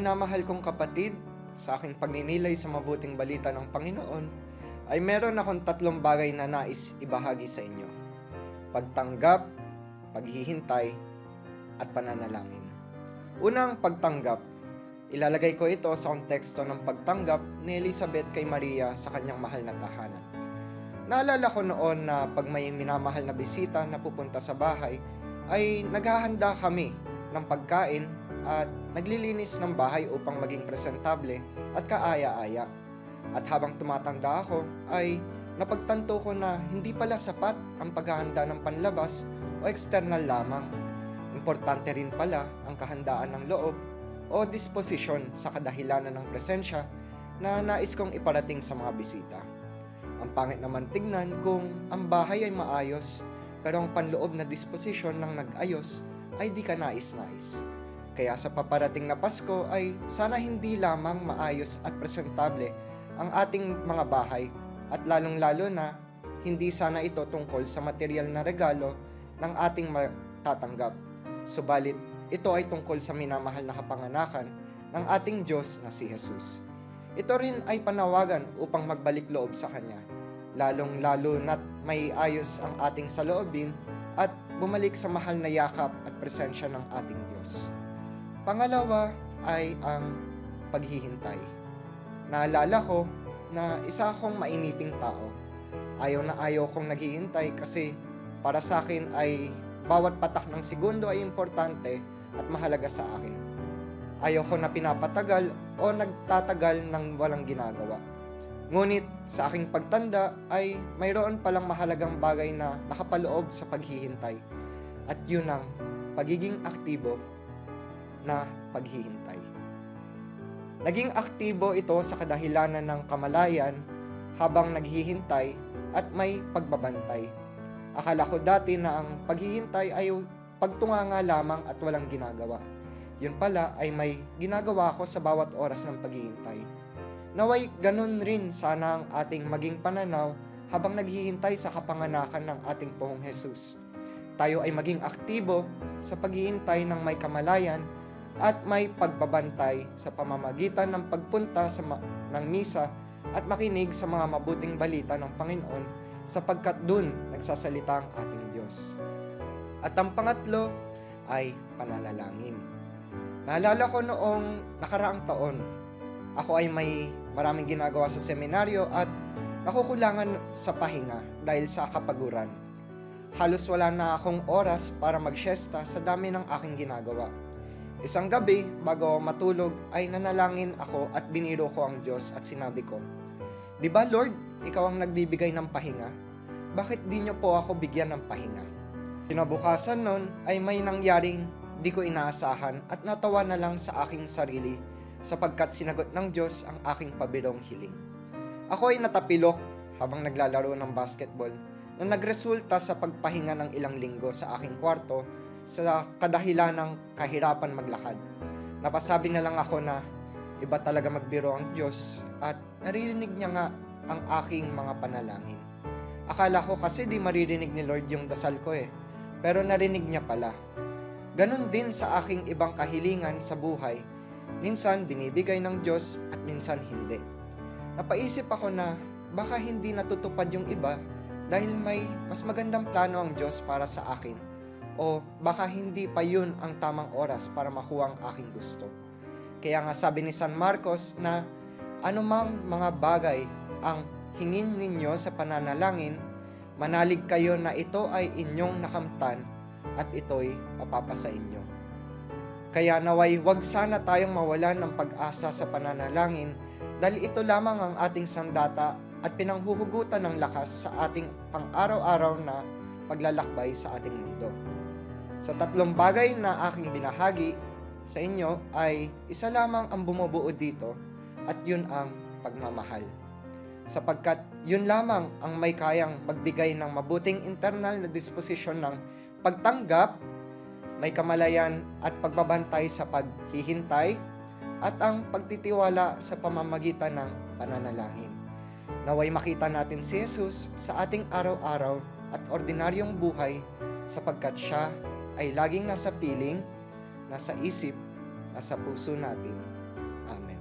minamahal kong kapatid, sa aking pagninilay sa mabuting balita ng Panginoon, ay meron akong tatlong bagay na nais ibahagi sa inyo. Pagtanggap, paghihintay, at pananalangin. Unang pagtanggap. Ilalagay ko ito sa konteksto ng pagtanggap ni Elizabeth kay Maria sa kanyang mahal na tahanan. Naalala ko noon na pag may minamahal na bisita na pupunta sa bahay, ay naghahanda kami ng pagkain at naglilinis ng bahay upang maging presentable at kaaya-aya. At habang tumatanda ako, ay napagtanto ko na hindi pala sapat ang paghahanda ng panlabas o external lamang. Importante rin pala ang kahandaan ng loob o disposisyon sa kadahilanan ng presensya na nais kong iparating sa mga bisita. Ang pangit naman tignan kung ang bahay ay maayos, pero ang panloob na disposisyon ng nag-ayos ay di ka nais-nais. Kaya sa paparating na Pasko ay sana hindi lamang maayos at presentable ang ating mga bahay at lalong-lalo na hindi sana ito tungkol sa material na regalo ng ating matatanggap. Subalit, ito ay tungkol sa minamahal na kapanganakan ng ating Diyos na si Jesus. Ito rin ay panawagan upang magbalik loob sa Kanya, lalong-lalo na't may ayos ang ating saloobin at bumalik sa mahal na yakap at presensya ng ating Diyos. Pangalawa ay ang paghihintay. Naalala ko na isa akong mainiping tao. Ayaw na ayaw kong naghihintay kasi para sa akin ay bawat patak ng segundo ay importante at mahalaga sa akin. Ayaw ko na pinapatagal o nagtatagal ng walang ginagawa. Ngunit sa aking pagtanda ay mayroon palang mahalagang bagay na nakapaloob sa paghihintay. At yun ang pagiging aktibo na paghihintay. Naging aktibo ito sa kadahilanan ng kamalayan habang naghihintay at may pagbabantay. Akala ko dati na ang paghihintay ay pagtunganga lamang at walang ginagawa. Yun pala ay may ginagawa ko sa bawat oras ng paghihintay. Naway ganun rin sana ang ating maging pananaw habang naghihintay sa kapanganakan ng ating Poong Jesus. Tayo ay maging aktibo sa paghihintay ng may kamalayan at may pagbabantay sa pamamagitan ng pagpunta ng misa at makinig sa mga mabuting balita ng Panginoon sapagkat dun nagsasalita ang ating Diyos. At ang pangatlo ay pananalangin. Naalala ko noong nakaraang taon, ako ay may maraming ginagawa sa seminaryo at nakukulangan sa pahinga dahil sa kapaguran. Halos wala na akong oras para magsiesta sa dami ng aking ginagawa. Isang gabi, bago ako matulog, ay nanalangin ako at biniro ko ang Diyos at sinabi ko, "Di ba Lord, Ikaw ang nagbibigay ng pahinga? Bakit di niyo po ako bigyan ng pahinga?" Kinabukasan nun ay may nangyaring di ko inaasahan at natawa na lang sa aking sarili sapagkat sinagot ng Diyos ang aking pabirong hiling. Ako ay natapilok habang naglalaro ng basketball na nagresulta sa pagpahinga ng ilang linggo sa aking kwarto sa kadahilan ng kahirapan maglakad. Napasabi na lang ako na iba talaga magbiro ang Diyos at naririnig niya nga ang aking mga panalangin. Akala ko kasi di maririnig ni Lord yung dasal ko pero narinig niya pala. Ganon din sa aking ibang kahilingan sa buhay. Minsan binibigay ng Diyos at minsan hindi. Napaisip ako na baka hindi natutupad yung iba dahil may mas magandang plano ang Diyos para sa akin. O baka hindi pa yun ang tamang oras para makuha ang aking gusto. Kaya nga sabi ni San Marcos na anumang mga bagay ang hingin ninyo sa pananalangin, manalig kayo na ito ay inyong nakamtan at ito'y mapapasa inyo. Kaya naway wag sana tayong mawalan ng pag-asa sa pananalangin dahil ito lamang ang ating sandata at pinanghuhugutan ng lakas sa ating pang-araw-araw na paglalakbay sa ating mundo. Sa tatlong bagay na aking binahagi sa inyo ay isa lamang ang bumubuo dito at yun ang pagmamahal. Sapagkat yun lamang ang may kayang magbigay ng mabuting internal na disposisyon ng pagtanggap, may kamalayan at pagbabantay sa paghihintay, at ang pagtitiwala sa pamamagitan ng pananalangin. Naway makita natin si Jesus sa ating araw-araw at ordinaryong buhay sapagkat siya ay laging nasa piling, nasa isip, nasa puso natin. Amen.